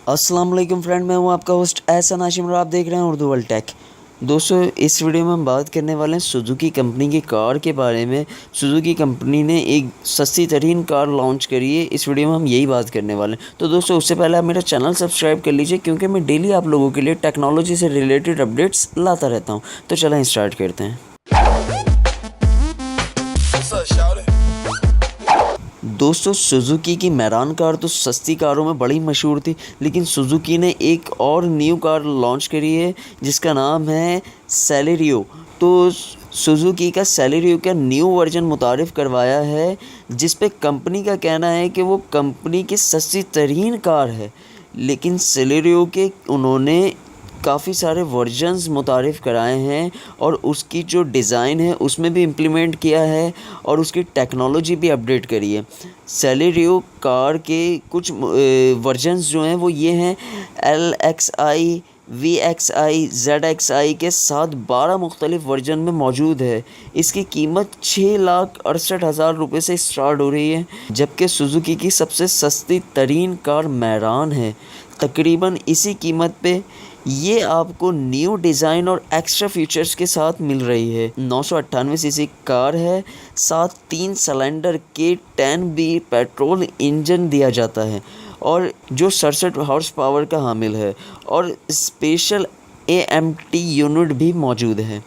अस्सलाम वालेकुम फ्रेंड, मैं हूं आपका होस्ट एहसन हाशिम और आप देख रहे हैं उर्दू वर्ल्ड टेक। दोस्तों, इस वीडियो में हम बात करने वाले हैं सुजुकी कंपनी की कार के बारे में। सुजुकी कंपनी ने एक सस्ती तरीन कार लॉन्च करी है। इस वीडियो में हम यही बात करने वाले हैं। तो दोस्तों, उससे पहले आप मेरा चैनल सब्सक्राइब कर लीजिए, क्योंकि मैं डेली आप लोगों के लिए टेक्नोलॉजी से रिलेटेड अपडेट्स लाता रहता हूँ। तो चलें स्टार्ट करते हैं। दोस्तों, सुजुकी की मैरान कार तो सस्ती कारों में बड़ी मशहूर थी, लेकिन सुजुकी ने एक और न्यू कार लॉन्च करी है जिसका नाम है सेलेरियो। तो सुजुकी का सेलेरियो का न्यू वर्जन मुतारिफ़ करवाया है, जिस पे कंपनी का कहना है कि वो कंपनी की सस्ती तरीन कार है। लेकिन सेलेरियो के उन्होंने काफ़ी सारे वर्जन्स मुतारिफ़ कराए हैं और उसकी जो डिज़ाइन है उसमें भी इम्प्लीमेंट किया है और उसकी टेक्नोलॉजी भी अपडेट करी है। सेलेरियो कार के कुछ वर्जन्स जो हैं वो ये हैं LXI, VXI, ZXI के साथ 12 मुख्तलिफ वर्जन में मौजूद है। इसकी कीमत 6,68,000 रुपये से स्टार्ट हो रही है, जबकि सुजुकी की सबसे सस्ती तरीन कार मैरान है। तकरीबन इसी कीमत पे ये आपको न्यू डिज़ाइन और एक्स्ट्रा फीचर्स के साथ मिल रही है। 998 सीसी कार है, साथ 3 सिलेंडर के 10B पेट्रोल इंजन दिया जाता है और जो 67 हॉर्स पावर का हामिल है और स्पेशल AMT यूनिट भी मौजूद है।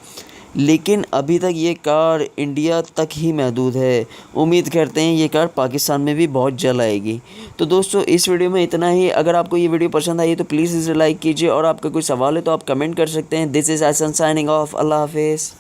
लेकिन अभी तक ये कार इंडिया तक ही महदूद है। उम्मीद करते हैं ये कार पाकिस्तान में भी बहुत जल्द आएगी। तो दोस्तों, इस वीडियो में इतना ही। अगर आपको ये वीडियो पसंद आई तो प्लीज़ इसे लाइक कीजिए और आपका कोई सवाल है तो आप कमेंट कर सकते हैं। This is Ehsan signing off. अल्लाह हाफिज़।